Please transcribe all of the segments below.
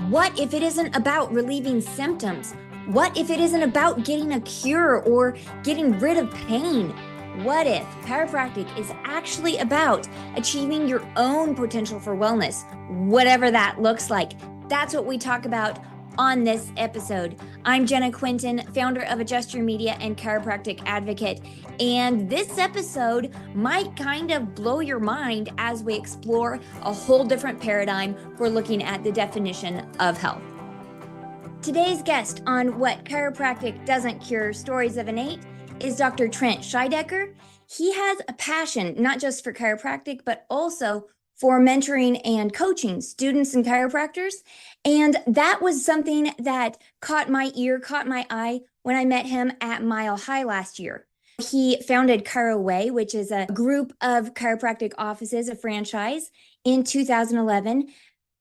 What if it isn't about relieving symptoms? What if it isn't about getting a cure or getting rid of pain? What if chiropractic is actually about achieving your own potential for wellness, whatever that looks like? That's what we talk about on this episode. I'm Jenna Quinton, founder of Adjust Your Media and chiropractic advocate. And this episode might kind of blow your mind as we explore a whole different paradigm for looking at the definition of health. Today's guest on What Chiropractic Doesn't Cure, Stories of Innate, is Dr. Trent Scheidecker. He has a passion, not just for chiropractic, but also for mentoring and coaching students and chiropractors. And that was something that caught my ear, caught my eye when I met him at Mile High last year. He founded Chiro Way, which is a group of chiropractic offices, a franchise, in 2011.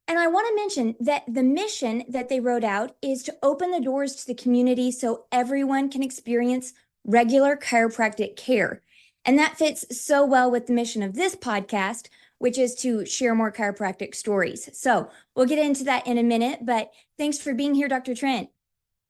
And I want to mention that the mission that they wrote out is to open the doors to the community so everyone can experience regular chiropractic care. And that fits so well with the mission of this podcast, which is to share more chiropractic stories. So we'll get into that in a minute, but thanks for being here, Dr. Trent.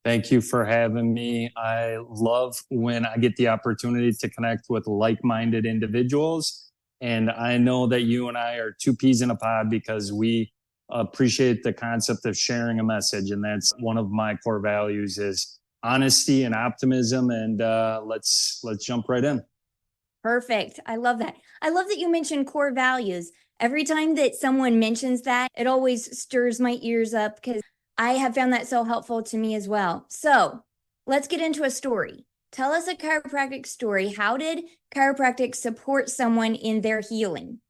Thank you for having me. I love when I get the opportunity to connect with like-minded individuals. And I know that you and I are two peas in a pod because we appreciate the concept of sharing a message. And that's one of my core values is honesty and optimism. And let's jump right in. Perfect. I love that. I love that you mentioned core values. Every time that someone mentions that, it always stirs my ears up because I have found that so helpful to me as well. So let's get into a story. Tell us a chiropractic story. How did chiropractic support someone in their healing?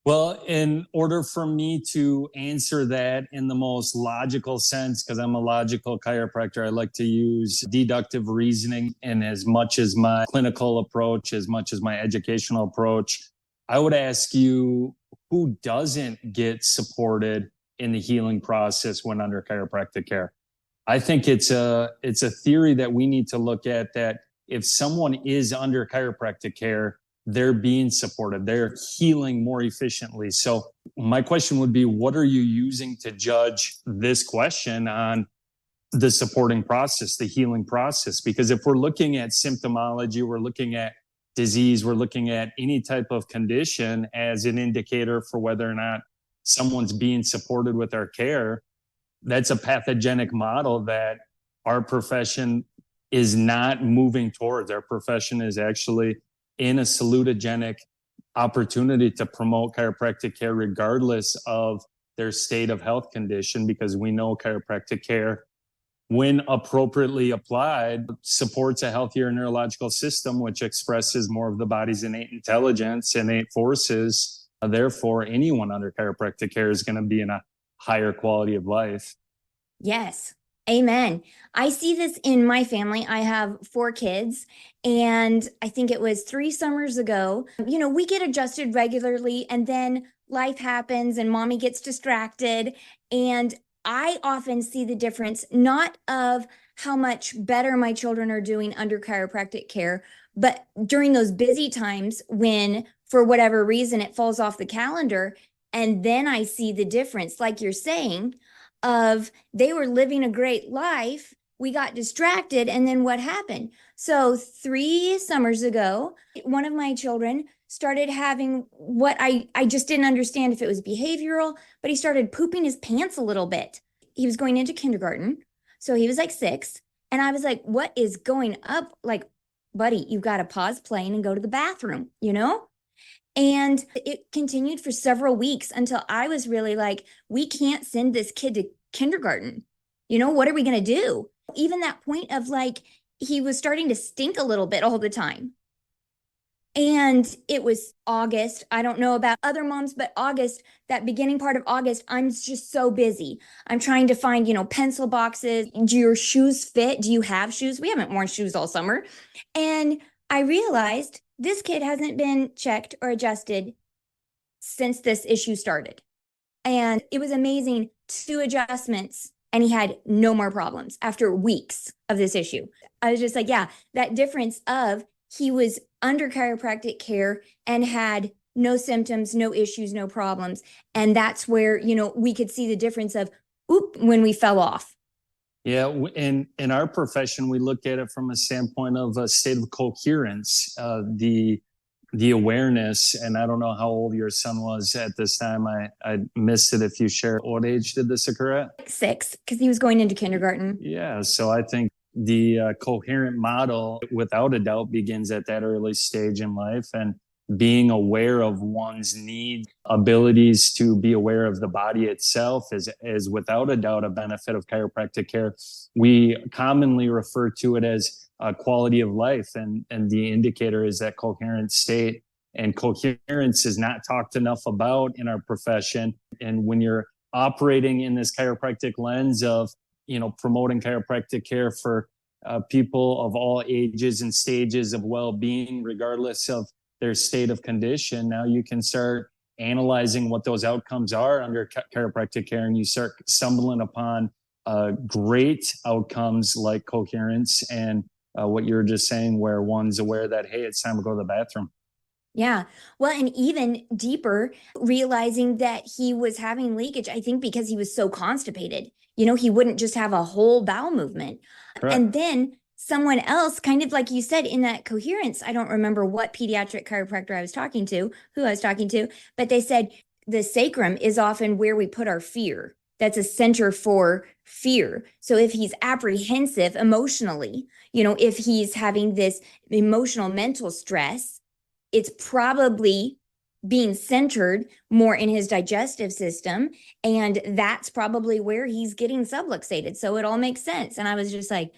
Well, in order for me to answer that in the most logical sense, because I'm a logical chiropractor, I like to use deductive reasoning. And as much as my clinical approach, as much as my educational approach, I would ask you, who doesn't get supported in the healing process when under chiropractic care? I think it's a theory that we need to look at, that if someone is under chiropractic care, they're being supported, they're healing more efficiently. So my question would be, what are you using to judge this question on the supporting process, the healing process? Because if we're looking at symptomology, we're looking at disease, we're looking at any type of condition as an indicator for whether or not someone's being supported with our care, that's a pathogenic model that our profession is not moving towards. Our profession is actually in a salutogenic opportunity to promote chiropractic care regardless of their state of health condition, because we know chiropractic care, when appropriately applied, supports a healthier neurological system, which expresses more of the body's innate intelligence, innate forces. Therefore, anyone under chiropractic care is going to be in a higher quality of life. Yes. Amen. I see this in my family. I have 4 kids, and I think it was 3 summers ago. We get adjusted regularly, and then life happens and mommy gets distracted. And I often see the difference, not of how much better my children are doing under chiropractic care, but during those busy times when, for whatever reason, it falls off the calendar. And then I see the difference, like you're saying, of they were living a great life. We got distracted. And then what happened? So 3 summers ago, one of my children started having what I just didn't understand if it was behavioral, but he started pooping his pants a little bit. He was going into kindergarten. So he was like 6. And I was like, what is going up? Like, buddy, you've got to pause playing and go to the bathroom, And it continued for several weeks until I was really like, we can't send this kid to kindergarten. What are we going to do? Even that point of like, he was starting to stink a little bit all the time. And it was August. I don't know about other moms, but August, that beginning part of August, I'm just so busy. I'm trying to find, pencil boxes. Do your shoes fit? Do you have shoes? We haven't worn shoes all summer. And I realized this kid hasn't been checked or adjusted since this issue started. And it was amazing. 2 adjustments, and he had no more problems after weeks of this issue. I was just like, yeah, that difference of he was under chiropractic care and had no symptoms, no issues, no problems. And that's where, we could see the difference of when we fell off. Yeah, in our profession, we look at it from a standpoint of a state of coherence, the awareness. And I don't know how old your son was at this time. I missed it if you share. What age did this occur at? 6, because he was going into kindergarten. Yeah, so I think the coherent model, without a doubt, begins at that early stage in life, and being aware of one's needs, abilities to be aware of the body itself is without a doubt a benefit of chiropractic care. We commonly refer to it as quality of life, and the indicator is that coherent state. And coherence is not talked enough about in our profession. And when you're operating in this chiropractic lens of, promoting chiropractic care for people of all ages and stages of well-being, regardless of their state of condition, now you can start analyzing what those outcomes are under chiropractic care, and you start stumbling upon great outcomes like coherence and what you were just saying, where one's aware that, hey, it's time to go to the bathroom. Yeah. Well, and even deeper, realizing that he was having leakage, I think because he was so constipated, he wouldn't just have a whole bowel movement. Correct. And then someone else, kind of like you said, in that coherence, I don't remember what pediatric chiropractor who I was talking to, but they said the sacrum is often where we put our fear. That's a center for fear. So if he's apprehensive emotionally, if he's having this emotional mental stress, it's probably being centered more in his digestive system. And that's probably where he's getting subluxated. So it all makes sense. And I was just like,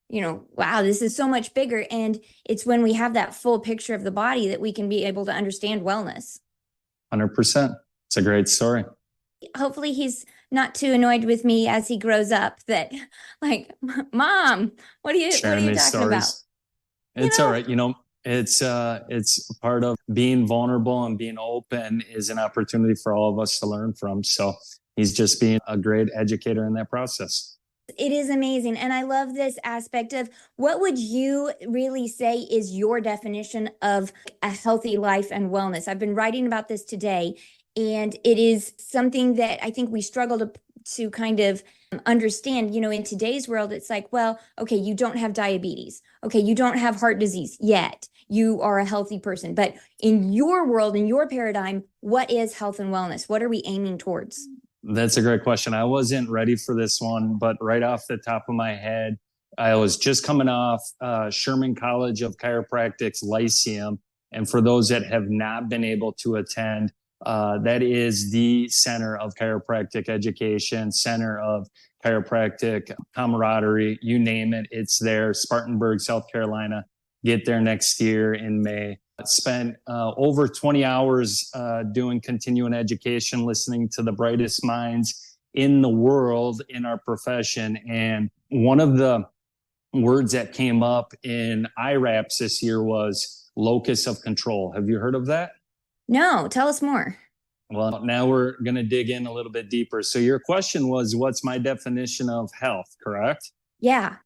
wow, this is so much bigger. And it's when we have that full picture of the body that we can be able to understand wellness. 100%. It's a great story. Hopefully he's not too annoyed with me as he grows up that, like, Mom, what are you talking about? It's all right. It's part of being vulnerable, and being open is an opportunity for all of us to learn from. So he's just being a great educator in that process. It is amazing. And I love this aspect of, what would you really say is your definition of a healthy life and wellness? I've been writing about this today, and it is something that I think we struggle to kind of understand. In today's world, it's like, well, okay, you don't have diabetes. Okay, you don't have heart disease yet. You are a healthy person. But in your world, in your paradigm, what is health and wellness? What are we aiming towards? That's a great question. I wasn't ready for this one, but right off the top of my head, I was just coming off Sherman College of Chiropractic's Lyceum. And for those that have not been able to attend, that is the center of chiropractic education, center of chiropractic camaraderie, you name it, it's there. Spartanburg, South Carolina. Get there next year in May. Spent over 20 hours doing continuing education, listening to the brightest minds in the world in our profession. And one of the words that came up in IRAPS this year was locus of control. Have you heard of that? No, tell us more. Well, now we're going to dig in a little bit deeper. So your question was, what's my definition of health, correct? Yeah.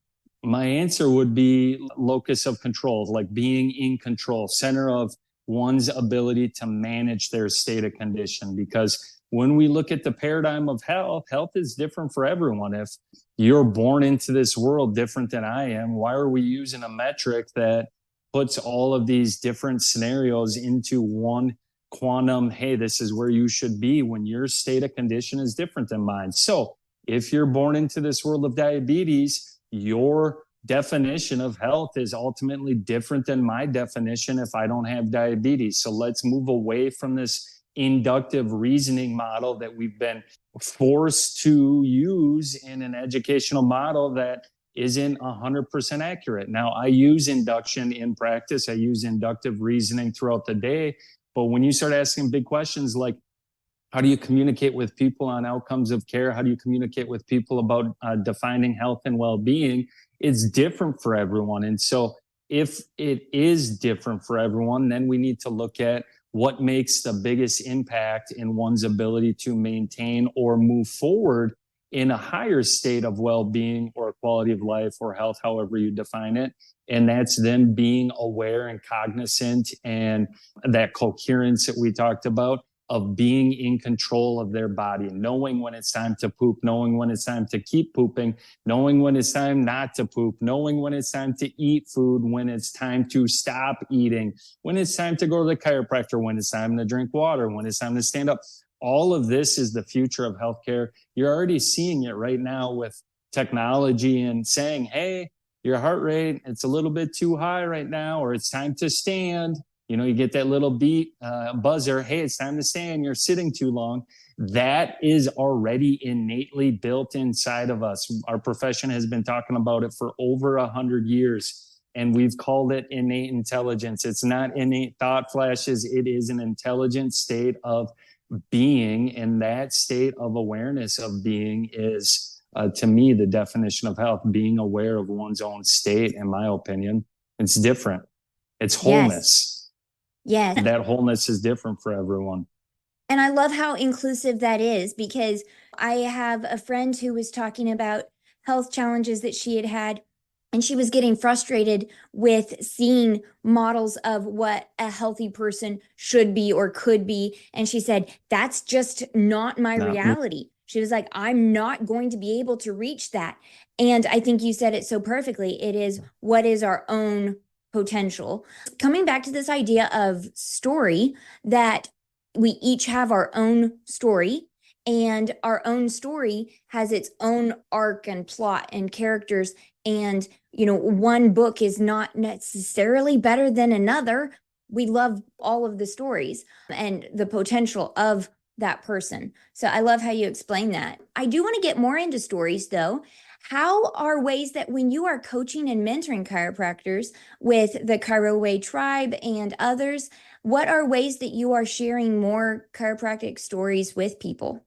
My answer would be locus of control, like being in control, center of one's ability to manage their state of condition. Because when we look at the paradigm of health, health is different for everyone. If you're born into this world different than I am, why are we using a metric that puts all of these different scenarios into one quantum? Hey, this is where you should be when your state of condition is different than mine. So if you're born into this world of diabetes, your definition of health is ultimately different than my definition if I don't have diabetes. So let's move away from this inductive reasoning model that we've been forced to use in an educational model that isn't 100% accurate. Now, I use induction in practice. I use inductive reasoning throughout the day. But when you start asking big questions like, how do you communicate with people on outcomes of care? How do you communicate with people about defining health and well-being? It's different for everyone. And so if it is different for everyone, then we need to look at what makes the biggest impact in one's ability to maintain or move forward in a higher state of well-being or quality of life or health, however you define it. And that's them being aware and cognizant, and that coherence that we talked about. of being in control of their body, knowing when it's time to poop, knowing when it's time to keep pooping, knowing when it's time not to poop, knowing when it's time to eat food, when it's time to stop eating, when it's time to go to the chiropractor, when it's time to drink water, when it's time to stand up. All of this is the future of healthcare. You're already seeing it right now with technology and saying, hey, your heart rate, it's a little bit too high right now, or it's time to stand. You know, you get that little beat buzzer, hey, it's time to stand, you're sitting too long. That is already innately built inside of us. Our profession has been talking about it for over 100 years, and we've called it innate intelligence. It's not innate thought flashes. It is an intelligent state of being, and that state of awareness of being is, to me, the definition of health, being aware of one's own state, in my opinion. It's different. It's wholeness. Yes. That wholeness is different for everyone. And I love how inclusive that is, because I have a friend who was talking about health challenges that she had had, and she was getting frustrated with seeing models of what a healthy person should be or could be. And she said, that's just not my reality. She was like, I'm not going to be able to reach that. And I think you said it so perfectly. It is, what is our own potential? Coming back to this idea of story, that we each have our own story, and our own story has its own arc and plot and characters. And, you know, one book is not necessarily better than another. We love all of the stories and the potential of that person. So I love how you explain that. I do want to get more into stories, though. How are ways that when you are coaching and mentoring chiropractors with the Chiro Way tribe and others, what are ways that you are sharing more chiropractic stories with people?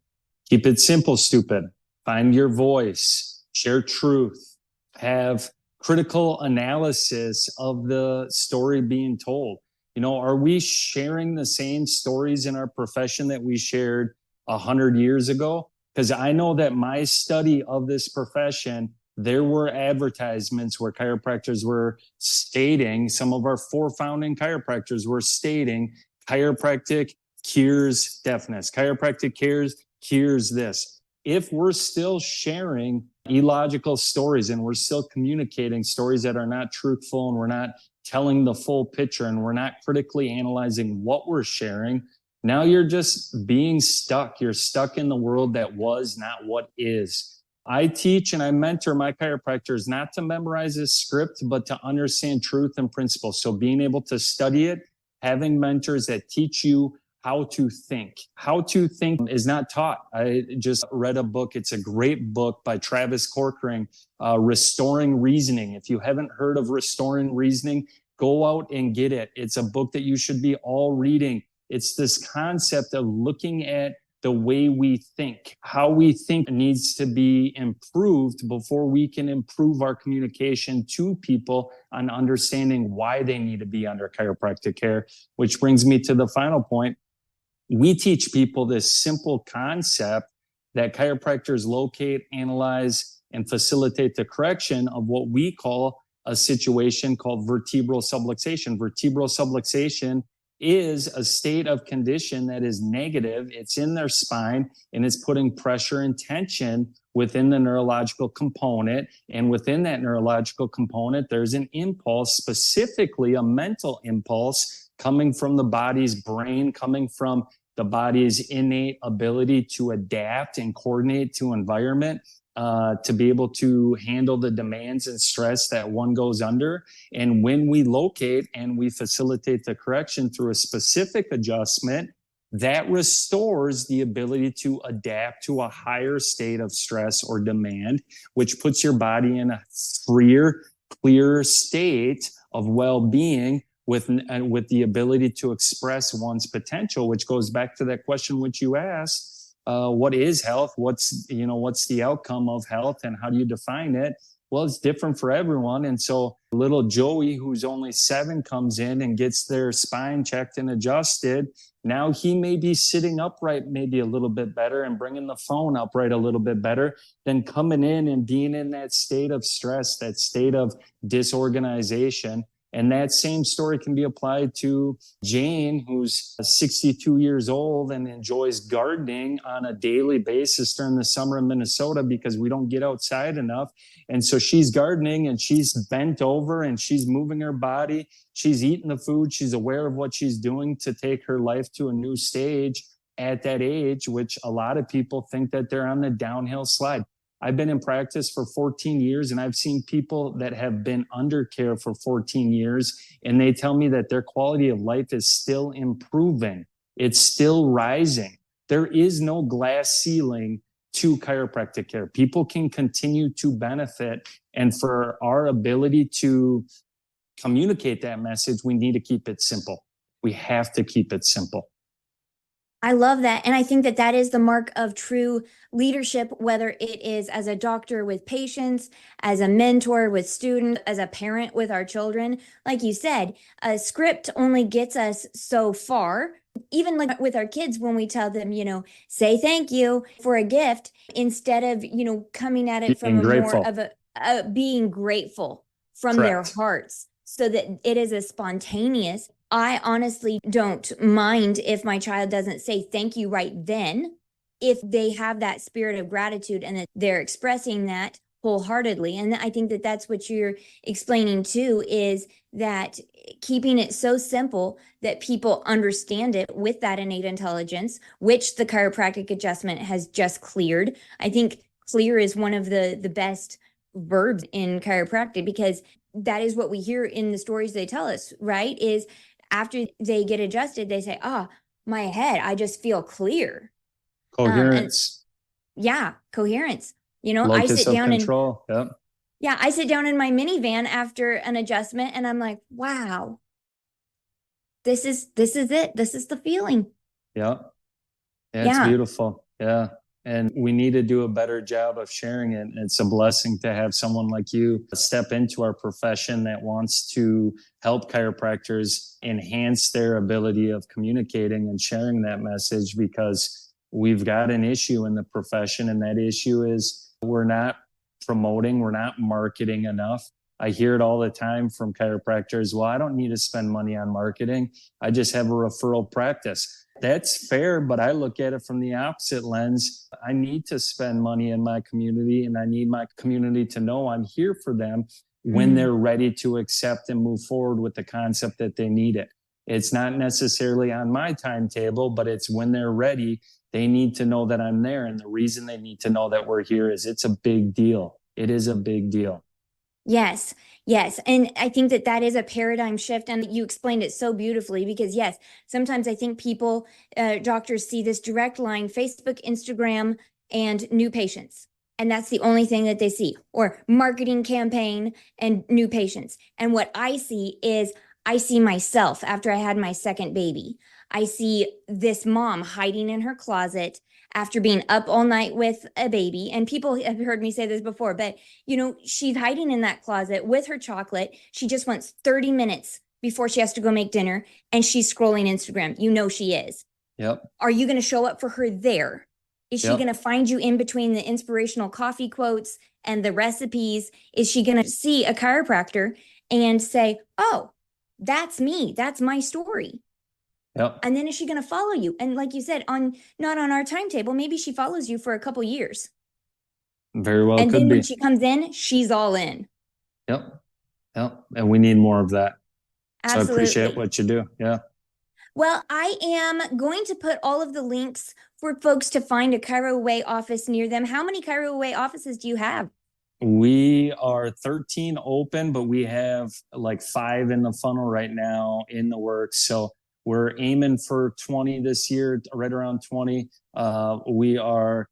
Keep it simple, stupid. Find your voice, share truth, have critical analysis of the story being told. You know, are we sharing the same stories in our profession that we shared 100 years ago? Because I know that my study of this profession, there were advertisements where chiropractors were stating, some of our 4 founding chiropractors were stating, chiropractic cures deafness, chiropractic cures this. If we're still sharing illogical stories and we're still communicating stories that are not truthful, and we're not telling the full picture, and we're not critically analyzing what we're sharing, now you're just being stuck. You're stuck in the world that was, not what is. I teach and I mentor my chiropractors not to memorize this script, but to understand truth and principles. So being able to study it, having mentors that teach you how to think. How to think is not taught. I just read a book. It's a great book by Travis Corcoran, Restoring Reasoning. If you haven't heard of Restoring Reasoning, go out and get it. It's a book that you should be all reading. It's this concept of looking at the way we think. How we think needs to be improved before we can improve our communication to people on understanding why they need to be under chiropractic care, which brings me to the final point. We teach people this simple concept that chiropractors locate, analyze, and facilitate the correction of what we call a situation called vertebral subluxation. Vertebral subluxation is a state of condition that is negative. It's in their spine, and it's putting pressure and tension within the neurological component. And within that neurological component, there's an impulse, specifically a mental impulse, coming from the body's brain, coming from the body's innate ability to adapt and coordinate to environment, to be able to handle the demands and stress that one goes under. And when we locate and we facilitate the correction through a specific adjustment, that restores the ability to adapt to a higher state of stress or demand, which puts your body in a freer, clearer state of well-being, with the ability to express one's potential, which goes back to that question which you asked, what is health? What's the outcome of health, and how do you define it? Well, it's different for everyone. And so little Joey, who's only 7, comes in and gets their spine checked and adjusted. Now he may be sitting upright maybe a little bit better and bringing the phone upright a little bit better than coming in and being in that state of stress, that state of disorganization. And that same story can be applied to Jane, who's 62 years old and enjoys gardening on a daily basis during the summer in Minnesota because we don't get outside enough. And so she's gardening and she's bent over and she's moving her body. She's eating the food. She's aware of what she's doing to take her life to a new stage at that age, which a lot of people think that they're on the downhill slide. I've been in practice for 14 years and I've seen people that have been under care for 14 years and they tell me that their quality of life is still improving. It's still rising. There is no glass ceiling to chiropractic care. People can continue to benefit. And for our ability to communicate that message, we need to keep it simple. We have to keep it simple. I love that. And I think that that is the mark of true leadership, whether it is as a doctor with patients, as a mentor with students, as a parent with our children. Like you said, a script only gets us so far. Even like with our kids, when we tell them, say thank you for a gift, instead of, coming at it from more of a being grateful from their hearts, so that it is a spontaneous. I honestly don't mind if my child doesn't say thank you right then, if they have that spirit of gratitude and that they're expressing that wholeheartedly. And I think that that's what you're explaining too, is that keeping it so simple that people understand it with that innate intelligence, which the chiropractic adjustment has just cleared. I think clear is one of the best verbs in chiropractic, because that is what we hear in the stories they tell us, right? Is after they get adjusted, they say, my head, I just feel clear. Coherence. Coherence. Locus I sit down control. I sit down in my minivan after an adjustment and I'm like, wow, this is it. This is the feeling. It's beautiful. And we need to do a better job of sharing it. It's a blessing to have someone like you step into our profession that wants to help chiropractors enhance their ability of communicating and sharing that message, because we've got an issue in the profession, and that issue is we're not promoting, we're not marketing enough. I hear it all the time from chiropractors. Well, I don't need to spend money on marketing. I just have a referral practice. That's fair, but I look at it from the opposite lens. I need to spend money in my community, and I need my community to know I'm here for them when they're ready to accept and move forward with the concept that they need it. It's not necessarily on my timetable, but it's when they're ready. They need to know that I'm there. And the reason they need to know that we're here is it's a big deal. It is a big deal. Yes. And I think that that is a paradigm shift. And you explained it so beautifully, because yes, sometimes I think people, doctors see this direct line, Facebook, Instagram, and new patients. And that's the only thing that they see, or marketing campaign and new patients. And what I see is I see myself after I had my second baby. I see this mom hiding in her closet after being up all night with a baby. And people have heard me say this before, but she's hiding in that closet with her chocolate. She just wants 30 minutes before she has to go make dinner, and she's scrolling Instagram. She is. Yep. Are you going to show up for her there? Is she going to find you in between the inspirational coffee quotes and the recipes? Is she going to see a chiropractor and say, oh, that's me. That's my story. Yep. And then is she going to follow you? And like you said, not on our timetable, maybe she follows you for a couple years. Very well. And then when she comes in, she's all in. Yep. And we need more of that. Absolutely. So I appreciate what you do. Yeah. Well, I am going to put all of the links for folks to find a Chiro Away office near them. How many Chiro Away offices do you have? We are 13 open, but we have like 5 in the funnel right now in the works. So we're aiming for 20 this year, right around 20. We are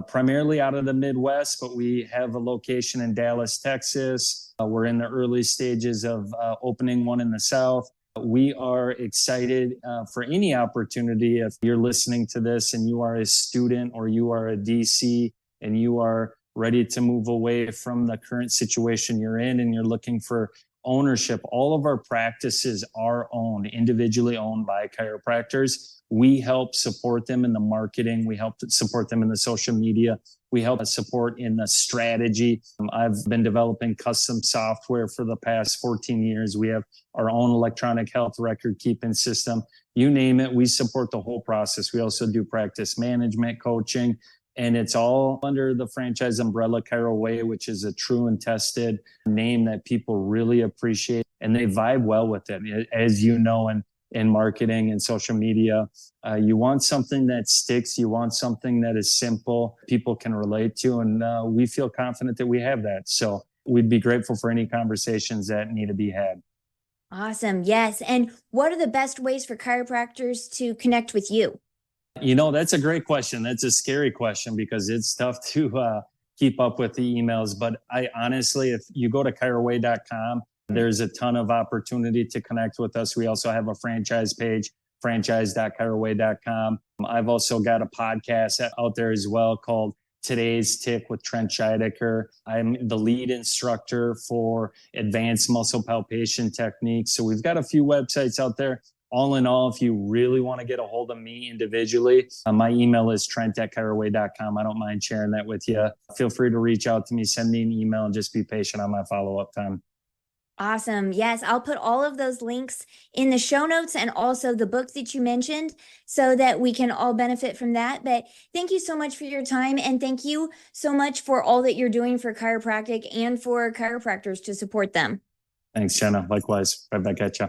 primarily out of the Midwest, but we have a location in Dallas, Texas. We're in the early stages of opening one in the South. We are excited for any opportunity. If you're listening to this and you are a student or you are a DC and you are ready to move away from the current situation you're in and you're looking for ownership. All of our practices are owned, individually owned by chiropractors. We help support them in the marketing. We help support them in the social media. We help support in the strategy. I've been developing custom software for the past 14 years. We have our own electronic health record keeping system. You name it, we support the whole process. We also do practice management coaching, and it's all under the franchise umbrella Chiro Way, which is a true and tested name that people really appreciate, and they vibe well with it. As you know, in marketing and social media, you want something that sticks. You want something that is simple, people can relate to, and we feel confident that we have that. So we'd be grateful for any conversations that need to be had. Awesome. Yes. And what are the best ways for chiropractors to connect with you? You know, that's a great question. That's a scary question because it's tough to keep up with the emails. But I honestly, if you go to chiroway.com, there's a ton of opportunity to connect with us. We also have a franchise page, franchise.chiroway.com. I've also got a podcast out there as well called Today's Tick with Trent Scheidecker. I'm the lead instructor for advanced muscle palpation techniques. So we've got a few websites out there. All in all, if you really want to get a hold of me individually, my email is trent@chiroway.com. I don't mind sharing that with you. Feel free to reach out to me, send me an email, and just be patient on my follow-up time. Awesome. Yes, I'll put all of those links in the show notes and also the book that you mentioned so that we can all benefit from that. But thank you so much for your time. And thank you so much for all that you're doing for chiropractic and for chiropractors to support them. Thanks, Jenna. Likewise. Right back at you.